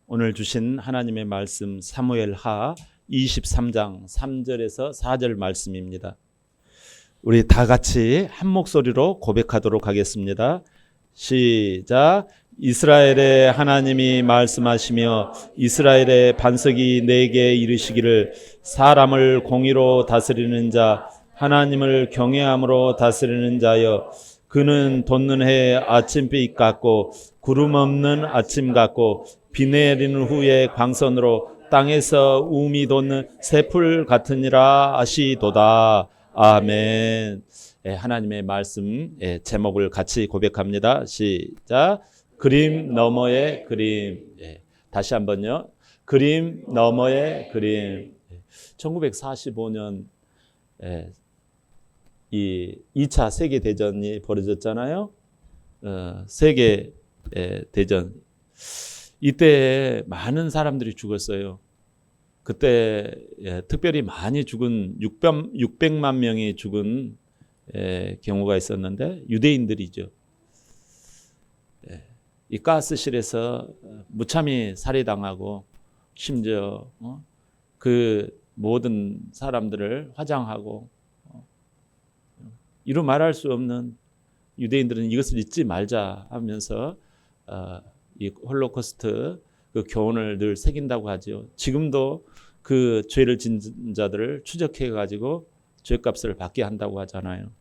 오늘 주신 하나님의 말씀 사무엘하 23장 3절에서 4절 말씀입니다. 우리 다 같이 한 목소리로 고백하도록 하겠습니다. 시작. 이스라엘의 하나님이 말씀하시며 이스라엘의 반석이 내게 이르시기를 사람을 공의로 다스리는 자 하나님을 경외함으로 다스리는 자여 그는 돋는 해의 아침빛 같고 구름 없는 아침 같고 비 내리는 후에 광선으로 땅에서 우미 돋는 새풀 같으니라 하시도다. 아멘. 하나님의 말씀 제목을 같이 고백합니다. 시작. 그림 너머의 그림. 다시 한번요. 그림 너머의 그림. 1945년 이 2차 세계대전이 벌어졌잖아요. 세계대전. 이때 많은 사람들이 죽었어요. 그때 특별히 많이 죽은 600만 명이 죽은 경우가 있었는데 유대인들이죠. 이 가스실에서 무참히 살해당하고 심지어 그 모든 사람들을 화장하고 이루 말할 수 없는 유대인들은 이것을 잊지 말자 하면서 이 홀로코스트 그 교훈을 늘 새긴다고 하죠. 지금도 그 죄를 진 자들을 추적해 가지고 죄값을 받게 한다고 하잖아요.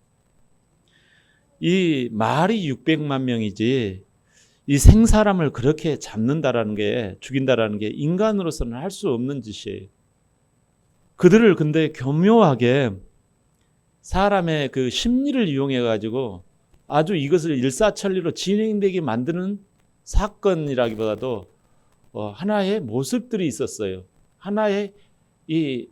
이 말이 600만 명이지 이 생사람을 그렇게 잡는다라는 게 죽인다라는 게 인간으로서는 할 수 없는 짓이에요. 그들을 근데 교묘하게 사람의 그 심리를 이용해 가지고 아주 이것을 일사천리로 진행되게 만드는 사건이라기보다도 하나의 모습들이 있었어요. 하나의 이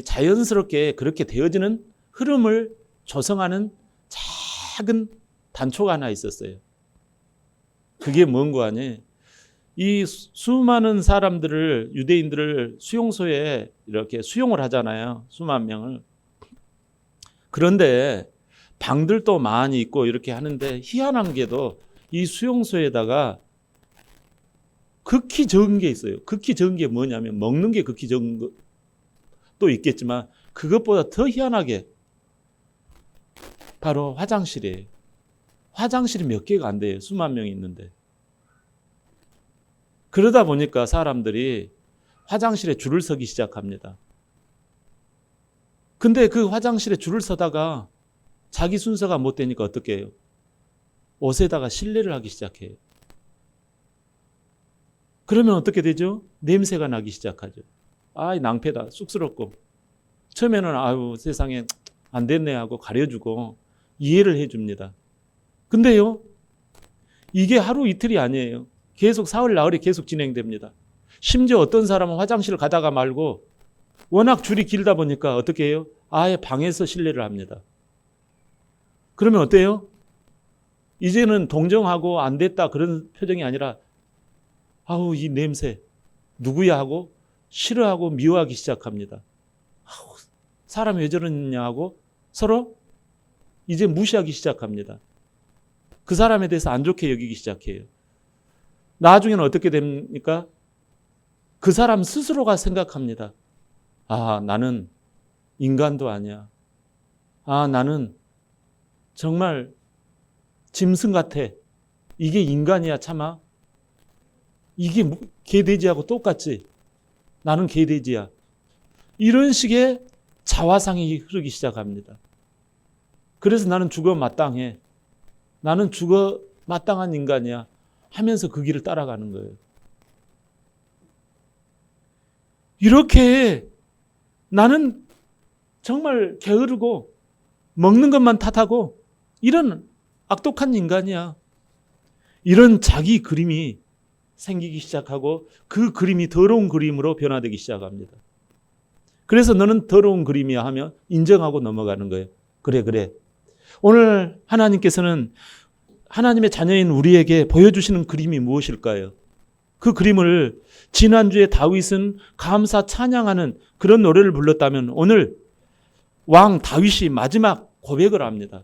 자연스럽게 그렇게 되어지는 흐름을 조성하는 작은 단초가 하나 있었어요. 그게 뭔가 하니 이 수많은 사람들을 유대인들을 수용소에 이렇게 수용을 하잖아요. 수만 명을. 그런데 방들도 많이 있고 이렇게 하는데 희한한 게도 이 수용소에다가 극히 적은 게 있어요. 극히 적은 게 뭐냐면 먹는 게 극히 적은 것도 있겠지만 그것보다 더 희한하게 바로 화장실이에요. 화장실이 몇 개가 안 돼요. 수만 명이 있는데. 그러다 보니까 사람들이 화장실에 줄을 서기 시작합니다. 근데 그 화장실에 줄을 서다가 자기 순서가 못 되니까 어떻게 해요? 옷에다가 실례를 하기 시작해요. 그러면 어떻게 되죠? 냄새가 나기 시작하죠. 아이 낭패다. 쑥스럽고. 처음에는 아유 세상에 안 됐네 하고 가려주고 이해를 해줍니다. 근데요. 이게 하루 이틀이 아니에요. 계속 사흘 나흘이 계속 진행됩니다. 심지어 어떤 사람은 화장실을 가다가 말고 워낙 줄이 길다 보니까 어떻게 해요? 아예 방에서 실례를 합니다. 그러면 어때요? 이제는 동정하고 안 됐다 그런 표정이 아니라 아우 이 냄새 누구야 하고 싫어하고 미워하기 시작합니다. 아우, 사람이 왜 저러냐 하고 서로 이제 무시하기 시작합니다. 그 사람에 대해서 안 좋게 여기기 시작해요. 나중에는 어떻게 됩니까? 그 사람 스스로가 생각합니다. 아 나는 인간도 아니야. 아 나는 정말 짐승 같아. 이게 인간이야 참아. 이게 개돼지하고 똑같지. 나는 개돼지야. 이런 식의 자화상이 흐르기 시작합니다. 그래서 나는 죽어 마땅해. 나는 죽어 마땅한 인간이야. 하면서 그 길을 따라가는 거예요. 이렇게 나는 정말 게으르고 먹는 것만 탓하고 이런 악독한 인간이야. 이런 자기 그림이 생기기 시작하고 그 그림이 더러운 그림으로 변화되기 시작합니다. 그래서 너는 더러운 그림이야 하면 인정하고 넘어가는 거예요. 그래. 오늘 하나님께서는 하나님의 자녀인 우리에게 보여주시는 그림이 무엇일까요? 그 그림을 지난주에 다윗은 감사 찬양하는 그런 노래를 불렀다면 오늘 왕 다윗이 마지막 고백을 합니다.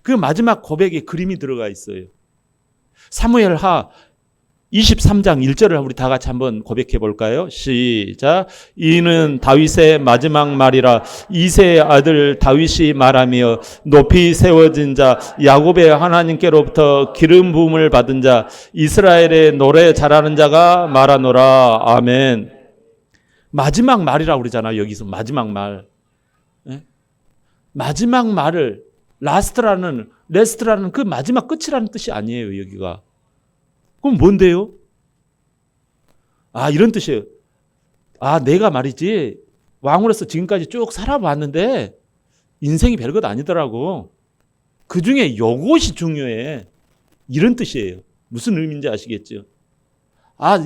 그 마지막 고백에 그림이 들어가 있어요. 사무엘하 23장 1절을 우리 다 같이 한번 고백해 볼까요? 시작. 이는 다윗의 마지막 말이라 이새의 아들 다윗이 말하며 높이 세워진 자 야곱의 하나님께로부터 기름 부음을 받은 자 이스라엘의 노래 잘하는 자가 말하노라. 아멘. 마지막 말이라고 그러잖아요. 여기서 마지막 말. 네? 마지막 말을 레스트라는 그 마지막 끝이라는 뜻이 아니에요. 여기가. 그럼 뭔데요? 이런 뜻이에요. 내가 말이지 왕으로서 지금까지 쭉 살아봤는데 인생이 별것 아니더라고. 그중에 요것이 중요해. 이런 뜻이에요. 무슨 의미인지 아시겠죠?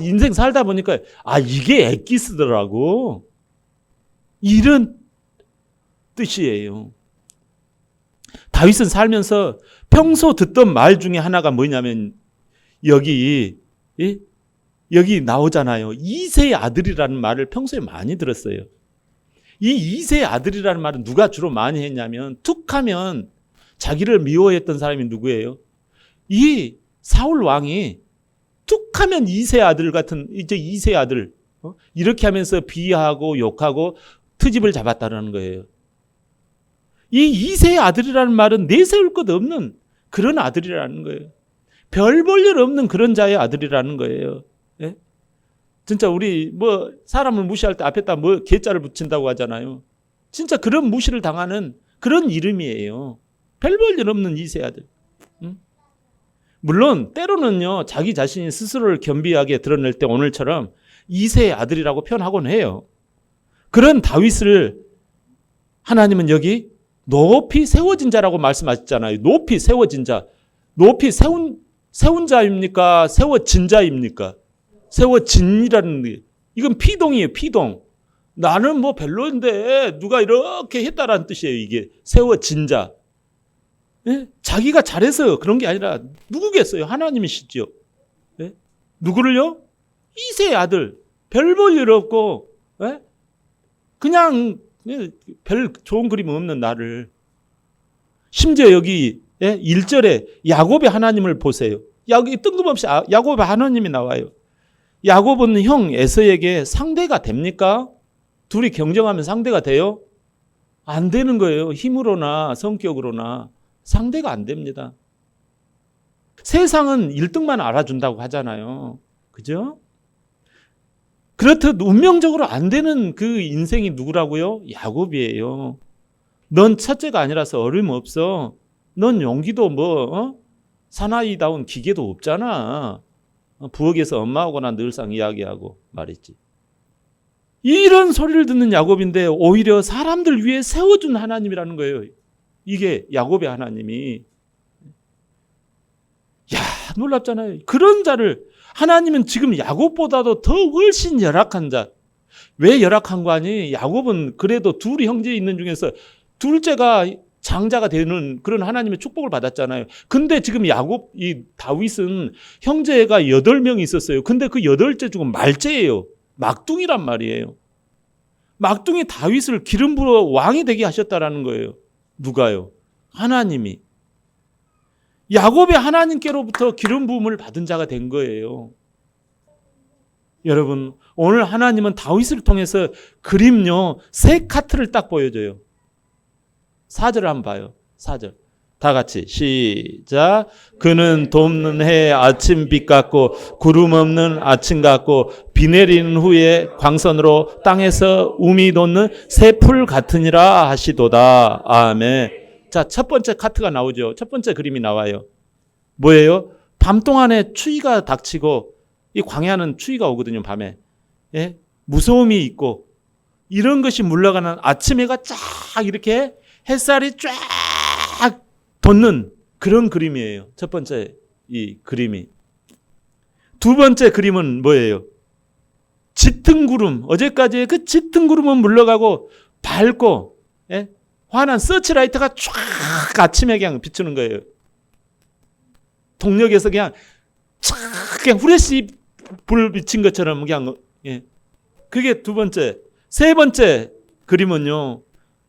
인생 살다 보니까 이게 엑기스더라고. 이런 뜻이에요. 다윗은 살면서 평소 듣던 말 중에 하나가 뭐냐면 여기 나오잖아요. 이새의 아들이라는 말을 평소에 많이 들었어요. 이 이새의 아들이라는 말은 누가 주로 많이 했냐면 툭하면 자기를 미워했던 사람이 누구예요? 이 사울 왕이 툭하면 이새의 아들 같은 이새의 아들 이렇게 하면서 비하하고 욕하고 트집을 잡았다는 거예요. 이 이새의 아들이라는 말은 내세울 것 없는 그런 아들이라는 거예요. 별 볼 일 없는 그런 자의 아들이라는 거예요. 예? 진짜 우리 사람을 무시할 때 앞에다 개자를 붙인다고 하잖아요. 진짜 그런 무시를 당하는 그런 이름이에요. 별 볼 일 없는 이새 아들. 물론 때로는요 자기 자신이 스스로를 겸비하게 드러낼 때 오늘처럼 이새의 아들이라고 표현하곤 해요. 그런 다윗을 하나님은 여기 높이 세워진 자라고 말씀하셨잖아요. 높이 세워진 자. 높이 세운 자입니까? 세워진 자입니까? 세워진이라는 게 이건 피동이에요. 피동. 나는 별로인데 누가 이렇게 했다라는 뜻이에요. 이게 세워진 자. 예? 자기가 잘해서 그런 게 아니라 누구겠어요? 하나님이시죠. 예? 누구를요? 이새의 아들. 별 볼 일 없고 예? 그냥 별 좋은 그림 없는 나를. 심지어 여기 1절에 야곱의 하나님을 보세요. 여기 뜬금없이 야곱의 하나님이 나와요. 야곱은 형 에서에게 상대가 됩니까? 둘이 경쟁하면 상대가 돼요? 안 되는 거예요. 힘으로나 성격으로나 상대가 안 됩니다. 세상은 1등만 알아준다고 하잖아요. 그죠? 그렇듯 운명적으로 안 되는 그 인생이 누구라고요? 야곱이에요. 넌 첫째가 아니라서 어림없어. 넌 용기도 사나이다운 기계도 없잖아. 부엌에서 엄마하고나 늘상 이야기하고 말했지. 이런 소리를 듣는 야곱인데 오히려 사람들 위해 세워준 하나님이라는 거예요. 이게 야곱의 하나님이. 놀랍잖아요. 그런 자를 하나님은 지금 야곱보다도 더 훨씬 열악한 자. 왜 열악한 거 아니? 야곱은 그래도 둘이 형제 있는 중에서 둘째가 장자가 되는 그런 하나님의 축복을 받았잖아요. 근데 지금 이 다윗은 형제가 8명이 있었어요. 근데 그 8째 중은 말째예요. 막둥이란 말이에요. 막둥이 다윗을 기름 부어 왕이 되게 하셨다라는 거예요. 누가요? 하나님이. 야곱의 하나님께로부터 기름 부음을 받은 자가 된 거예요. 여러분, 오늘 하나님은 다윗을 통해서 그림요 3카트를 딱 보여줘요. 4절을 한번 봐요. 4절. 다 같이 시작. 그는 돕는 해의 아침빛 같고 구름 없는 아침 같고 비 내리는 후에 광선으로 땅에서 우미 돋는 새풀 같으니라 하시도다. 아멘. 자, 첫 번째 카트가 나오죠. 첫 번째 그림이 나와요. 뭐예요? 밤 동안에 추위가 닥치고 이 광야는 추위가 오거든요. 밤에. 예? 무서움이 있고 이런 것이 물러가는 아침 해가 쫙 이렇게 햇살이 쫙 돋는 그런 그림이에요. 첫 번째 이 그림이. 두 번째 그림은 뭐예요? 짙은 구름. 어제까지의 그 짙은 구름은 물러가고 밝고 환한 서치라이트가 쫙 아침에 그냥 비추는 거예요. 동력에서 그냥 그냥 후레쉬 불 비친 것처럼 그냥 그게 두 번째. 세 번째 그림은요.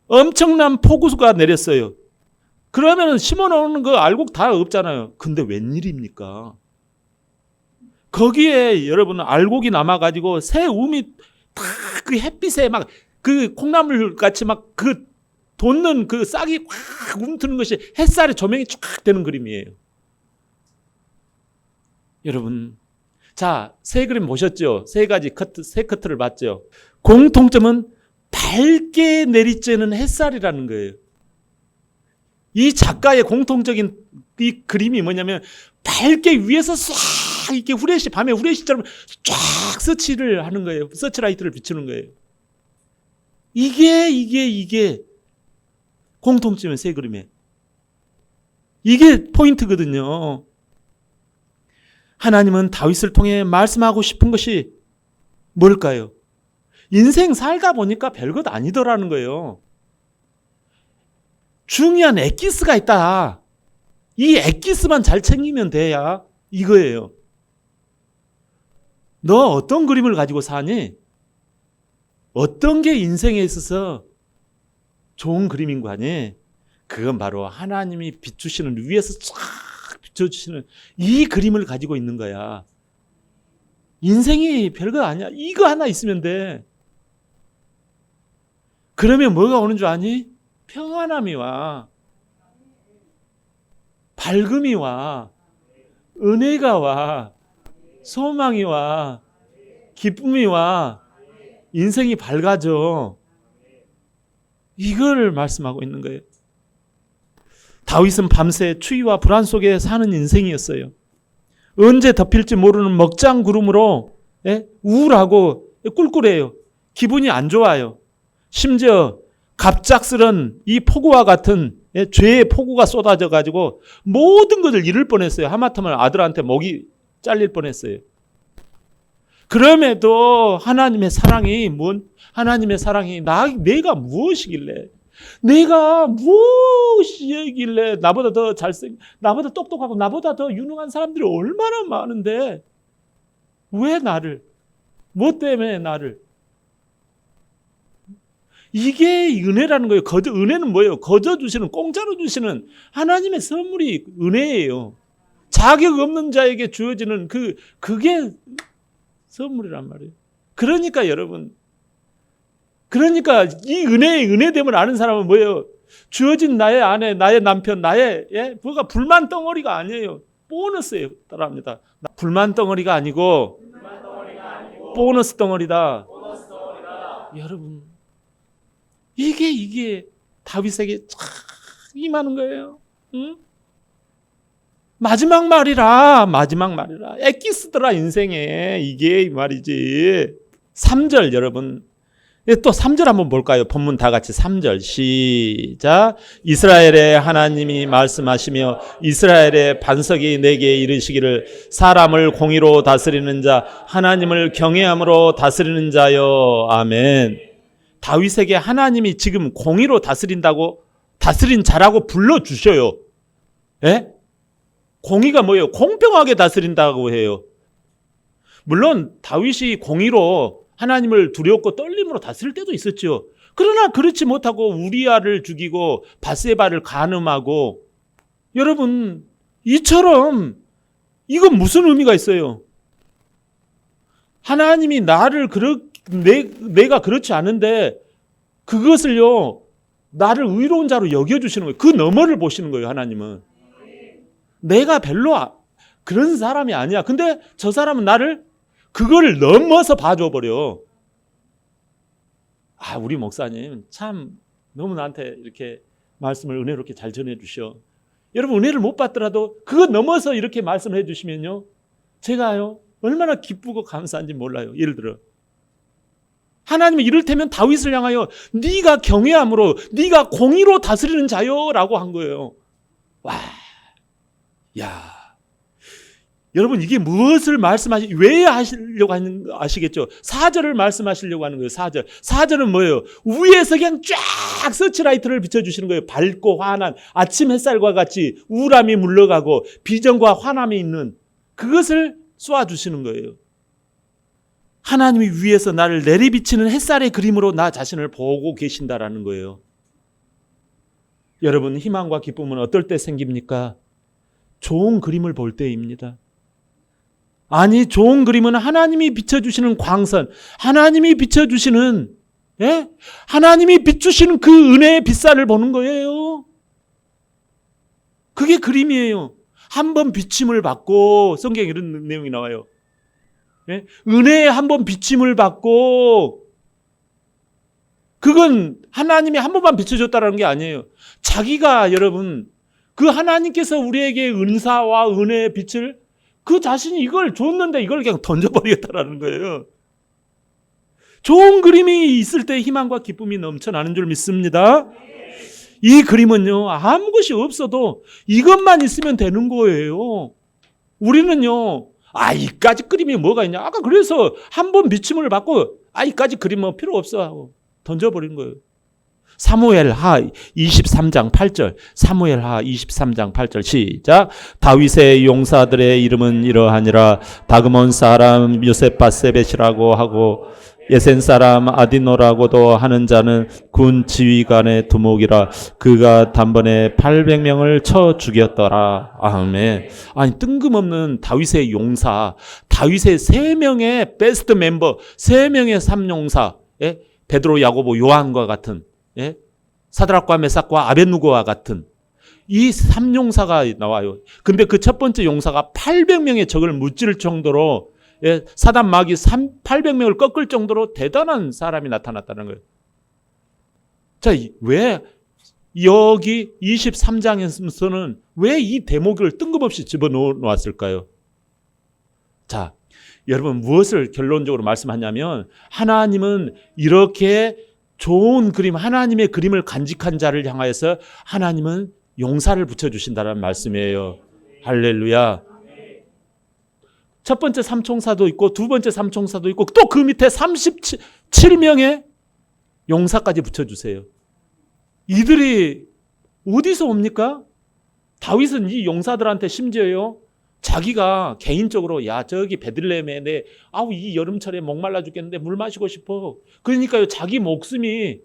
엄청난 폭우가 내렸어요. 그러면 심어놓는 거 알곡 다 없잖아요. 근데 웬일입니까? 거기에 여러분 알곡이 남아가지고 새 움이 다 그 햇빛에 막 그 콩나물 같이 막 그 돋는 그 싹이 확 움트는 것이 햇살에 조명이 쫙 되는 그림이에요. 여러분, 자, 세 그림 보셨죠? 세 가지 커트, 세 커트를 봤죠? 공통점은 밝게 내리쬐는 햇살이라는 거예요. 이 작가의 공통적인 이 그림이 뭐냐면 밝게 위에서 싹 이렇게 후레쉬, 밤에 후레쉬처럼 쫙 서치를 하는 거예요. 서치라이트를 비추는 거예요. 이게 공통점의 세 그림에. 이게 포인트거든요. 하나님은 다윗을 통해 말씀하고 싶은 것이 뭘까요? 인생 살다 보니까 별것 아니더라는 거예요. 중요한 엑기스가 있다. 이 엑기스만 잘 챙기면 돼야 이거예요. 너 어떤 그림을 가지고 사니? 어떤 게 인생에 있어서 좋은 그림인 거 아니? 그건 바로 하나님이 비추시는, 위에서 쫙 비춰주시는 이 그림을 가지고 있는 거야. 인생이 별거 아니야. 이거 하나 있으면 돼. 그러면 뭐가 오는 줄 아니? 평안함이 와. 밝음이 와. 은혜가 와. 소망이 와. 기쁨이 와. 인생이 밝아져. 이걸 말씀하고 있는 거예요. 다윗은 밤새 추위와 불안 속에 사는 인생이었어요. 언제 덮일지 모르는 먹장 구름으로 우울하고 꿀꿀해요. 기분이 안 좋아요. 심지어 갑작스런 이 폭우와 같은 죄의 폭우가 쏟아져 가지고 모든 것을 잃을 뻔했어요. 하마터면 아들한테 목이 잘릴 뻔했어요. 그럼에도 하나님의 사랑이 하나님의 사랑이 내가 무엇이길래, 내가 무엇이길래 나보다 더 나보다 똑똑하고 나보다 더 유능한 사람들이 얼마나 많은데 왜 나를, 뭐 때문에 나를? 이게 은혜라는 거예요. 은혜는 뭐예요? 거저 주시는, 공짜로 주시는 하나님의 선물이 은혜예요. 자격 없는 자에게 주어지는 그게 선물이란 말이에요. 그러니까 여러분, 이 은혜됨을 아는 사람은 뭐예요? 주어진 나의 아내, 나의 남편, 뭐가 불만 덩어리가 아니에요. 보너스에 따라합니다. 불만 덩어리가 아니고 보너스 덩어리다. 여러분, 이게 다윗에게 참 임하는 거예요. 응? 마지막 말이라. 엑기스더라, 인생에. 이게 말이지. 3절 여러분. 또 3절 한번 볼까요? 본문 다 같이 3절 시작. 이스라엘의 하나님이 말씀하시며 이스라엘의 반석이 내게 이르시기를 사람을 공의로 다스리는 자, 하나님을 경외함으로 다스리는 자여. 아멘. 다윗에게 하나님이 지금 공의로 다스린 자라고 불러주셔요. 예? 공의가 뭐예요? 공평하게 다스린다고 해요. 물론 다윗이 공의로 하나님을 두렵고 떨림으로 다스릴 때도 있었죠. 그러나 그렇지 못하고 우리아를 죽이고 밧세바를 간음하고, 여러분, 이처럼 이건 무슨 의미가 있어요? 하나님이 내가 그렇지 않은데 그것을요, 나를 의로운 자로 여겨주시는 거예요. 그 너머를 보시는 거예요. 하나님은 내가 별로 그런 사람이 아니야. 근데 저 사람은 나를 그걸 넘어서 봐줘버려. 우리 목사님 참 너무 나한테 이렇게 말씀을 은혜롭게 잘 전해주셔. 여러분, 은혜를 못 받더라도 그거 넘어서 이렇게 말씀해 주시면요, 제가요 얼마나 기쁘고 감사한지 몰라요. 예를 들어 하나님이 이를테면 다윗을 향하여 네가 경외함으로, 네가 공의로 다스리는 자요 라고 한 거예요. 여러분, 이게 무엇을 왜 하시려고 하는 거 아시겠죠? 4절을 말씀하시려고 하는 거예요. 4절은 뭐예요? 위에서 그냥 쫙 서치라이트를 비춰주시는 거예요. 밝고 환한 아침 햇살과 같이 우울함이 물러가고 비전과 환함이 있는 그것을 쏘아주시는 거예요. 하나님이 위에서 나를 내리비치는 햇살의 그림으로 나 자신을 보고 계신다라는 거예요. 여러분, 희망과 기쁨은 어떨 때 생깁니까? 좋은 그림을 볼 때입니다. 아니, 좋은 그림은 하나님이 비춰주시는 광선, 하나님이 비춰주시는, 예? 하나님이 비추시는 그 은혜의 빛살을 보는 거예요. 그게 그림이에요. 한 번 비침을 받고, 성경에 이런 내용이 나와요. 예? 은혜에 한 번 비침을 받고, 그건 하나님이 한 번만 비춰줬다는 게 아니에요. 자기가 여러분, 그 하나님께서 우리에게 은사와 은혜의 빛을 그 자신이 이걸 줬는데 이걸 그냥 던져버리겠다라는 거예요. 좋은 그림이 있을 때 희망과 기쁨이 넘쳐나는 줄 믿습니다. 이 그림은요, 아무 것이 없어도 이것만 있으면 되는 거예요. 우리는요, 이까지 그림이 뭐가 있냐. 아까 그래서 한 번 비침을 받고, 이까지 그림은 필요 없어 하고 던져버린 거예요. 사무엘하 23장 8절. 사무엘하 23장 8절 시작. 다윗의 용사들의 이름은 이러하니라. 다그몬 사람 요셋바세벳이라고 하고 예센 사람 아디노라고도 하는 자는 군 지휘관의 두목이라. 그가 단번에 800명을 쳐 죽였더라. 아멘. 아니, 뜬금없는 다윗의 용사, 다윗의 3명의 베스트 멤버, 3명의 삼용사, 예? 베드로, 야고보, 요한과 같은, 예? 사드락과 메삭과 아벳누고와 같은 이 3용사가 나와요. 근데 그 첫 번째 용사가 800명의 적을 무찌를 정도로, 예, 사단 마귀 800명을 꺾을 정도로 대단한 사람이 나타났다는 거예요. 자, 왜 여기 23장에서는 왜 이 대목을 뜬금없이 집어넣었을까요? 자, 여러분, 무엇을 결론적으로 말씀하냐면, 하나님은 이렇게 좋은 그림, 하나님의 그림을 간직한 자를 향하여서 하나님은 용사를 붙여주신다는 말씀이에요. 할렐루야. 첫 번째 삼총사도 있고 두 번째 삼총사도 있고 또 그 밑에 37명의 용사까지 붙여주세요. 이들이 어디서 옵니까? 다윗은 이 용사들한테 심지어요, 자기가 개인적으로, 저기 베들레헴에 이 여름철에 목말라 죽겠는데 물 마시고 싶어. 그러니까요, 자기 목숨을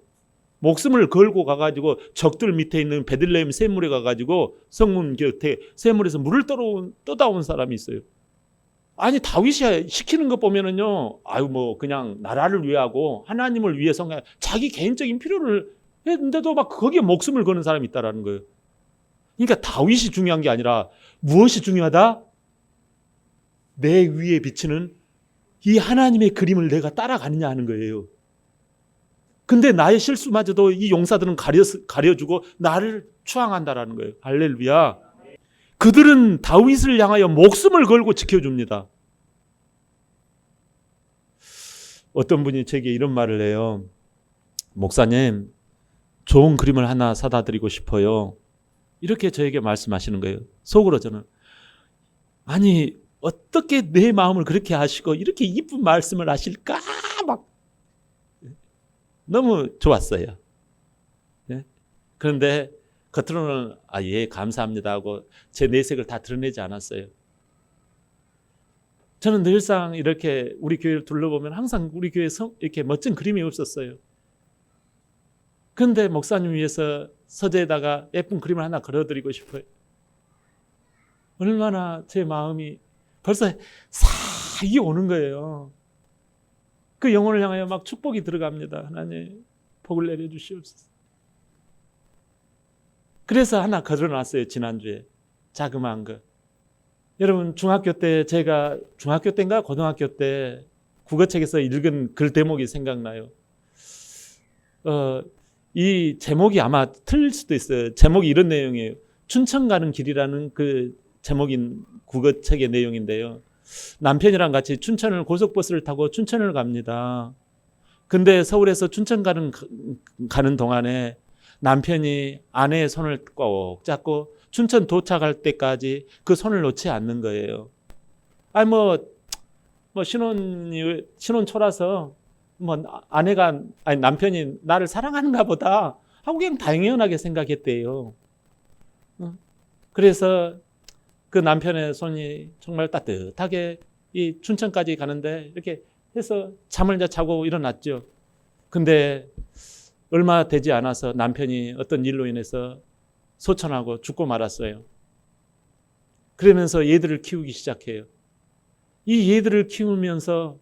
걸고 가가지고 적들 밑에 있는 베들레헴 샘물에 가가지고 성문 곁에 샘물에서 물을 떠다 온 사람이 있어요. 아니, 다윗이 시키는 것 보면은요, 그냥 나라를 위하고 하나님을 위해서 자기 개인적인 필요를 했는데도 막 거기에 목숨을 거는 사람이 있다라는 거예요. 그러니까 다윗이 중요한 게 아니라 무엇이 중요하다? 내 위에 비치는 이 하나님의 그림을 내가 따라가느냐 하는 거예요. 근데 나의 실수마저도 이 용사들은 가려주고 나를 추앙한다라는 거예요. 할렐루야. 그들은 다윗을 향하여 목숨을 걸고 지켜줍니다. 어떤 분이 제게 이런 말을 해요. 목사님, 좋은 그림을 하나 사다 드리고 싶어요. 이렇게 저에게 말씀하시는 거예요. 속으로 저는, 아니, 어떻게 내 마음을 그렇게 하시고 이렇게 이쁜 말씀을 하실까? 막 너무 좋았어요. 네? 그런데 겉으로는 예, 감사합니다 하고 제 내색을 다 드러내지 않았어요. 저는 늘상 이렇게 우리 교회를 둘러보면 항상 우리 교회에 이렇게 멋진 그림이 없었어요. 그런데 목사님 위해서 서재에다가 예쁜 그림을 하나 걸어드리고 싶어요. 얼마나 제 마음이 벌써 이게 오는 거예요. 그 영혼을 향하여 막 축복이 들어갑니다. 하나님, 복을 내려주시옵소서. 그래서 하나 걸어놨어요. 지난주에 자그마한 거. 여러분, 중학교 때 제가 중학교 때인가 고등학교 때 국어책에서 읽은 글 대목이 생각나요. 이 제목이 아마 틀릴 수도 있어요. 제목이 이런 내용이에요. 춘천 가는 길이라는 그 제목인 국어책의 내용인데요. 남편이랑 같이 춘천을 고속버스를 타고 춘천을 갑니다. 근데 서울에서 춘천 가는 동안에 남편이 아내의 손을 꼭 잡고 춘천 도착할 때까지 그 손을 놓지 않는 거예요. 신혼 초라서 남편이 나를 사랑하는가 보다 하고 그냥 당연하게 생각했대요. 그래서 그 남편의 손이 정말 따뜻하게 이 춘천까지 가는데 이렇게 해서 잠을 자고 일어났죠. 근데 얼마 되지 않아서 남편이 어떤 일로 인해서 소천하고 죽고 말았어요. 그러면서 얘들을 키우기 시작해요. 이 얘들을 키우면서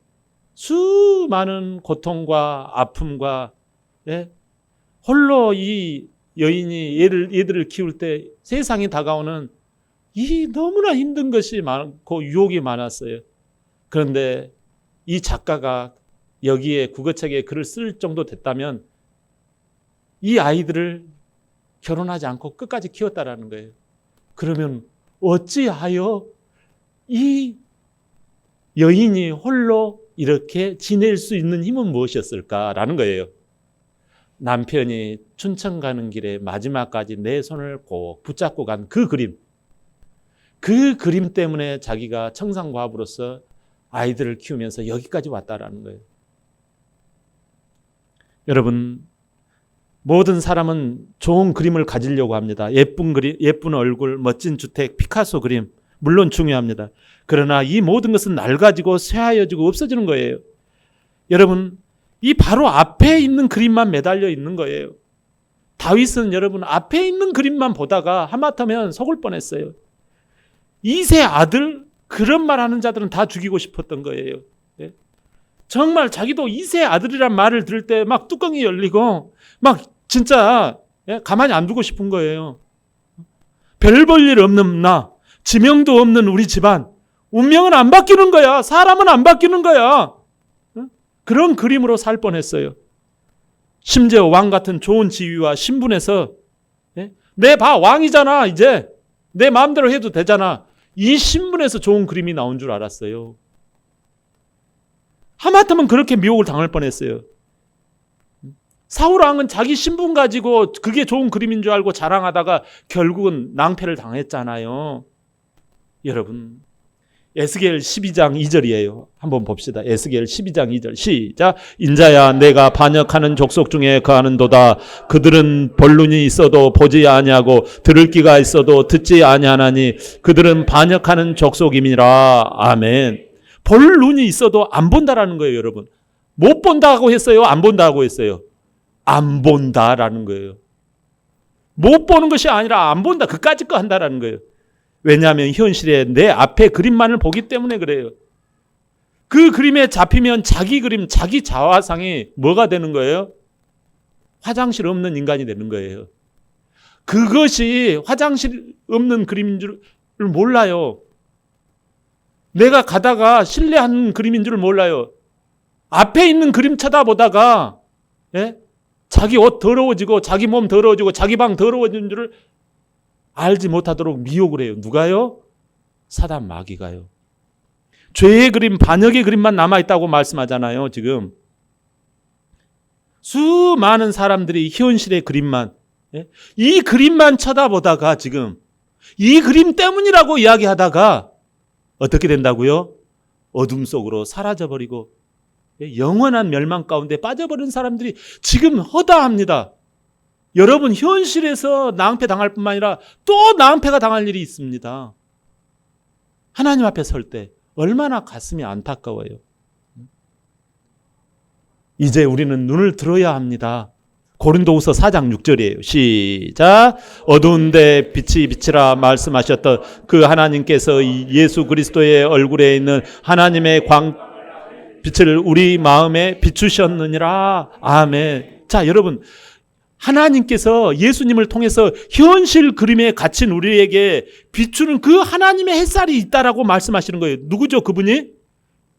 수많은 고통과 아픔과, 예? 홀로 이 여인이 얘들을 키울 때 세상에 다가오는 이 너무나 힘든 것이 많고 유혹이 많았어요. 그런데 이 작가가 여기에 국어책에 글을 쓸 정도 됐다면 이 아이들을 결혼하지 않고 끝까지 키웠다라는 거예요. 그러면 어찌하여 이 여인이 홀로 이렇게 지낼 수 있는 힘은 무엇이었을까라는 거예요. 남편이 춘천 가는 길에 마지막까지 내 손을 꼭 붙잡고 간 그 그림. 그 그림 때문에 자기가 청산과부로서 아이들을 키우면서 여기까지 왔다라는 거예요. 여러분, 모든 사람은 좋은 그림을 가지려고 합니다. 예쁜 그림, 예쁜 얼굴, 멋진 주택, 피카소 그림 물론 중요합니다. 그러나 이 모든 것은 낡아지고 쇠하여지고 없어지는 거예요. 여러분, 이 바로 앞에 있는 그림만 매달려 있는 거예요. 다윗은 여러분 앞에 있는 그림만 보다가 하마터면 속을 뻔했어요. 이세 아들 그런 말하는 자들은 다 죽이고 싶었던 거예요. 예? 정말 자기도 이세 아들이란 말을 들을 때 막 뚜껑이 열리고 막 진짜 가만히 안 두고 싶은 거예요. 별 볼 일 없는 나, 지명도 없는 우리 집안, 운명은 안 바뀌는 거야. 사람은 안 바뀌는 거야. 그런 그림으로 살 뻔했어요. 심지어 왕 같은 좋은 지위와 신분에서 내 봐 왕이잖아 이제 내 마음대로 해도 되잖아. 이 신분에서 좋은 그림이 나온 줄 알았어요. 하마터면 그렇게 미혹을 당할 뻔했어요. 사울 왕은 자기 신분 가지고 그게 좋은 그림인 줄 알고 자랑하다가 결국은 낭패를 당했잖아요. 여러분, 에스겔 12장 2절이에요. 한번 봅시다. 에스겔 12장 2절 시작. 인자야 내가 반역하는 족속 중에 거하는도다. 그들은 볼 눈이 있어도 보지 아니하고 들을 귀가 있어도 듣지 아니하나니 그들은 반역하는 족속임이라. 아멘. 볼 눈이 있어도 안 본다라는 거예요. 여러분, 못 본다고 했어요? 안 본다고 했어요? 안 본다라는 거예요. 못 보는 것이 아니라 안 본다. 그까짓 거 한다라는 거예요. 왜냐하면 현실에 내 앞에 그림만을 보기 때문에 그래요. 그 그림에 잡히면 자기 그림, 자기 자화상이 뭐가 되는 거예요? 화장실 없는 인간이 되는 거예요. 그것이 화장실 없는 그림인 줄 몰라요. 내가 가다가 신뢰하는 그림인 줄 몰라요. 앞에 있는 그림 쳐다보다가 자기 옷 더러워지고 자기 몸 더러워지고 자기 방 더러워지는 줄을 알지 못하도록 미혹을 해요. 누가요? 사단 마귀가요. 죄의 그림, 반역의 그림만 남아있다고 말씀하잖아요. 지금 수많은 사람들이 현실의 그림만, 이 그림만 쳐다보다가 지금 이 그림 때문이라고 이야기하다가 어떻게 된다고요? 어둠 속으로 사라져버리고 영원한 멸망 가운데 빠져버린 사람들이 지금 허다합니다. 여러분, 현실에서 낭패 당할 뿐만 아니라 또 낭패가 당할 일이 있습니다. 하나님 앞에 설 때 얼마나 가슴이 안타까워요. 이제 우리는 눈을 들어야 합니다. 고린도후서 4장 6절이에요. 시작. 어두운데 빛이 비치라 말씀하셨던 그 하나님께서 예수 그리스도의 얼굴에 있는 하나님의 빛을 우리 마음에 비추셨느니라. 아멘. 자, 여러분, 하나님께서 예수님을 통해서 현실 그림에 갇힌 우리에게 비추는 그 하나님의 햇살이 있다라고 말씀하시는 거예요. 누구죠? 그분이?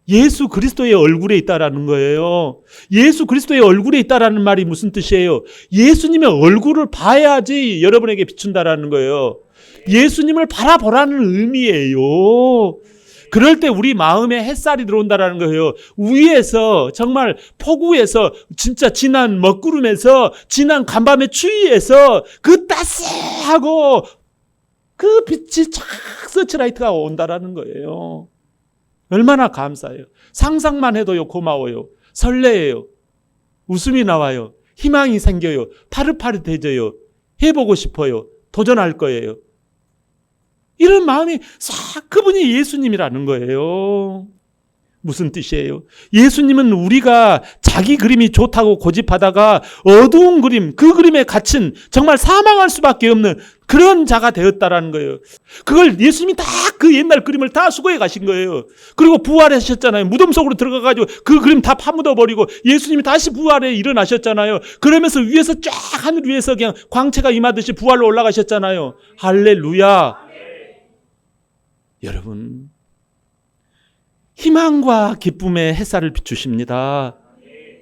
예수 그리스도의 얼굴에 있다라는 거예요. 예수 그리스도의 얼굴에 있다라는 말이 무슨 뜻이에요? 예수님의 얼굴을 봐야지 여러분에게 비춘다라는 거예요. 예수님을 바라보라는 의미예요. 그럴 때 우리 마음에 햇살이 들어온다라는 거예요. 위에서 정말 폭우에서 진짜 진한 먹구름에서 진한 간밤의 추위에서 그 따스하고 그 빛이 착 서치라이트가 온다라는 거예요. 얼마나 감사해요. 상상만 해도요 고마워요. 설레요. 웃음이 나와요. 희망이 생겨요. 파릇파릇해져요. 해보고 싶어요. 도전할 거예요. 이런 마음이 싹 그분이 예수님이라는 거예요. 무슨 뜻이에요? 예수님은 우리가 자기 그림이 좋다고 고집하다가 어두운 그림, 그 그림에 갇힌 정말 사망할 수밖에 없는 그런 자가 되었다라는 거예요. 그걸 예수님이 다 그 옛날 그림을 다 수거해 가신 거예요. 그리고 부활하셨잖아요. 무덤 속으로 들어가가지고 그 그림 다 파묻어버리고 예수님이 다시 부활에 일어나셨잖아요. 그러면서 위에서 쫙 하늘 위에서 그냥 광채가 임하듯이 부활로 올라가셨잖아요. 할렐루야. 여러분, 희망과 기쁨의 햇살을 비추십니다.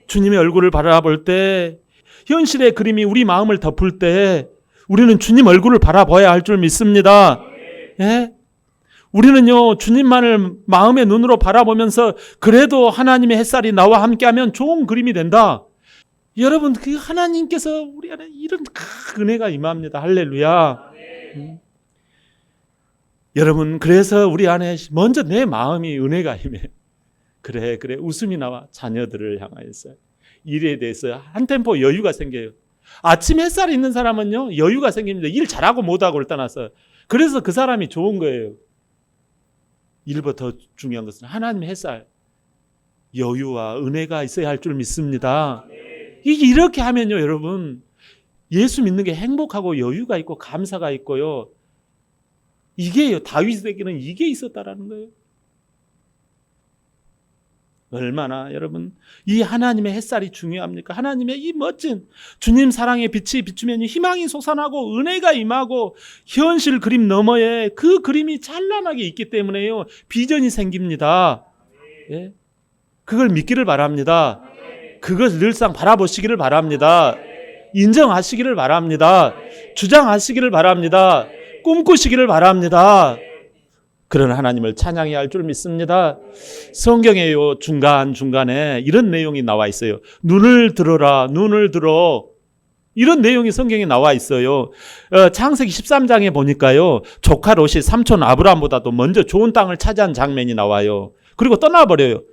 주님의 얼굴을 바라볼 때, 현실의 그림이 우리 마음을 덮을 때 우리는 주님 얼굴을 바라봐야 할 줄 믿습니다. 예? 우리는요, 주님만을 마음의 눈으로 바라보면서 그래도 하나님의 햇살이 나와 함께하면 좋은 그림이 된다. 여러분, 그 하나님께서 우리 안에 이런 큰 은혜가 임합니다. 할렐루야. 여러분, 그래서 우리 안에 먼저 내 마음이 은혜가 임해. 그래 웃음이 나와. 자녀들을 향하여서 일에 대해서 한 템포 여유가 생겨요. 아침 햇살이 있는 사람은요, 여유가 생깁니다. 일 잘하고 못하고를 떠나서. 그래서 그 사람이 좋은 거예요. 일보다 더 중요한 것은 하나님의 햇살, 여유와 은혜가 있어야 할 줄 믿습니다. 이렇게 하면요, 여러분, 예수 믿는 게 행복하고 여유가 있고 감사가 있고요. 이게요, 다윗에게는 이게 있었다라는 거예요. 얼마나 여러분 이 하나님의 햇살이 중요합니까? 하나님의 이 멋진 주님 사랑의 빛이 비추면 희망이 솟아나고 은혜가 임하고 현실 그림 너머에 그 그림이 찬란하게 있기 때문에요, 비전이 생깁니다. 예? 그걸 믿기를 바랍니다. 그것을 늘상 바라보시기를 바랍니다. 인정하시기를 바랍니다. 주장하시기를 바랍니다. 꿈꾸시기를 바랍니다. 그런 하나님을 찬양해야 할 줄 믿습니다. 성경에요, 중간중간에 이런 내용이 나와 있어요. 눈을 들어라, 눈을 들어. 이런 내용이 성경에 나와 있어요. 창세기 13장에 보니까요, 조카 롯이 삼촌 아브라함보다도 먼저 좋은 땅을 차지한 장면이 나와요. 그리고 떠나버려요.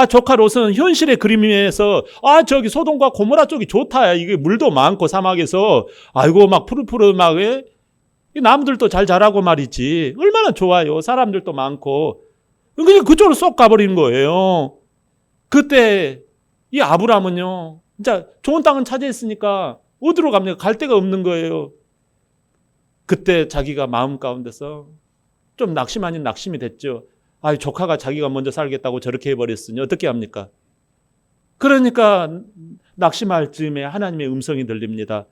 조카 롯은 현실의 그림에서 저기 소돔과 고모라 쪽이 좋다. 이게 물도 많고 사막에서 아이고 막 푸르푸르 막 이 나무들도 잘 자라고 말이지. 얼마나 좋아요. 사람들도 많고. 그냥 그쪽으로 쏙 가버리는 거예요. 그때 이 아브라함은요, 진짜 좋은 땅은 차지했으니까 어디로 갑니까? 갈 데가 없는 거예요. 그때 자기가 마음 가운데서 좀 낙심 아닌 낙심이 됐죠. 조카가 자기가 먼저 살겠다고 저렇게 해버렸으니 어떻게 합니까? 그러니까 낙심할 즈음에 하나님의 음성이 들립니다.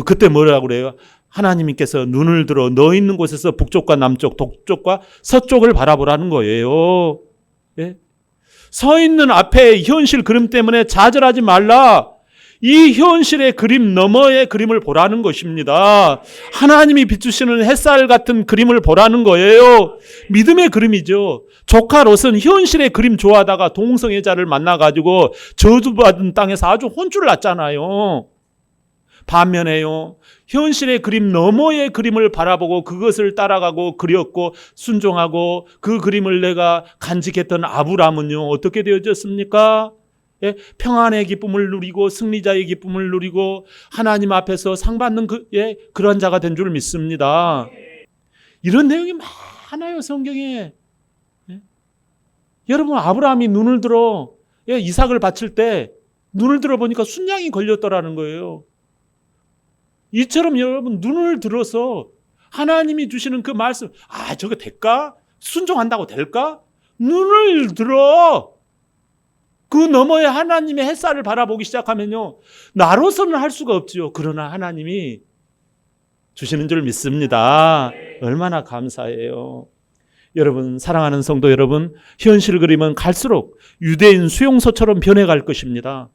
그때 뭐라고 그래요? 하나님께서 눈을 들어 너 있는 곳에서 북쪽과 남쪽, 동쪽과 서쪽을 바라보라는 거예요. 예? 서 있는 앞에 현실 그림 때문에 좌절하지 말라. 이 현실의 그림 너머의 그림을 보라는 것입니다. 하나님이 비추시는 햇살 같은 그림을 보라는 거예요. 믿음의 그림이죠. 조카 롯은 현실의 그림 좋아하다가 동성애자를 만나가지고 저주받은 땅에서 아주 혼쭐 났잖아요. 반면에요, 현실의 그림 너머의 그림을 바라보고 그것을 따라가고 그렸고 순종하고 그 그림을 내가 간직했던 아브라함은요, 어떻게 되어졌습니까? 예? 평안의 기쁨을 누리고 승리자의 기쁨을 누리고 하나님 앞에서 상 받는 그런 자가 된 줄 믿습니다. 이런 내용이 많아요, 성경에. 예? 여러분, 아브라함이 눈을 들어 이삭을 바칠 때 눈을 들어 보니까 순양이 걸렸더라는 거예요. 이처럼 여러분, 눈을 들어서 하나님이 주시는 그 말씀, 저게 될까? 순종한다고 될까? 눈을 들어 그 너머에 하나님의 햇살을 바라보기 시작하면요, 나로서는 할 수가 없죠. 그러나 하나님이 주시는 줄 믿습니다. 얼마나 감사해요. 여러분, 사랑하는 성도 여러분, 현실 그림은 갈수록 유대인 수용소처럼 변해갈 것입니다.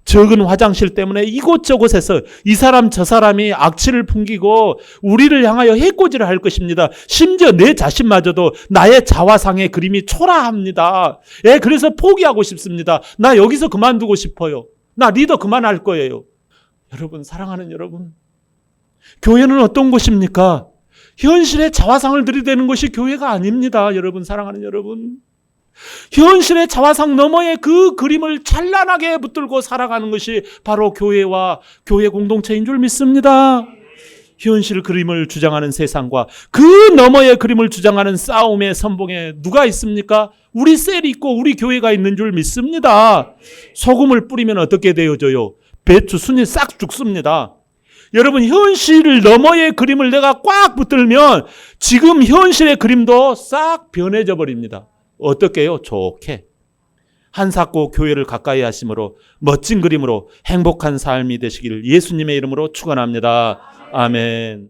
적은 화장실 때문에 이곳저곳에서 이 사람 저 사람이 악취를 풍기고 우리를 향하여 해코지를 할 것입니다. 심지어 내 자신마저도 나의 자화상의 그림이 초라합니다. 그래서 포기하고 싶습니다. 나 여기서 그만두고 싶어요. 나 리더 그만할 거예요. 여러분, 사랑하는 여러분, 교회는 어떤 곳입니까? 현실의 자화상을 들이대는 것이 교회가 아닙니다. 여러분, 사랑하는 여러분, 현실의 자화상 너머의 그 그림을 찬란하게 붙들고 살아가는 것이 바로 교회와 교회 공동체인 줄 믿습니다. 현실 그림을 주장하는 세상과 그 너머의 그림을 주장하는 싸움의 선봉에 누가 있습니까? 우리 셀이 있고 우리 교회가 있는 줄 믿습니다. 소금을 뿌리면 어떻게 되어져요? 배추 순이 싹 죽습니다. 여러분, 현실 너머의 그림을 내가 꽉 붙들면 지금 현실의 그림도 싹 변해져 버립니다. 어떻게요? 좋게. 한사코 교회를 가까이 하심으로 멋진 그림으로 행복한 삶이 되시기를 예수님의 이름으로 축원합니다. 아멘.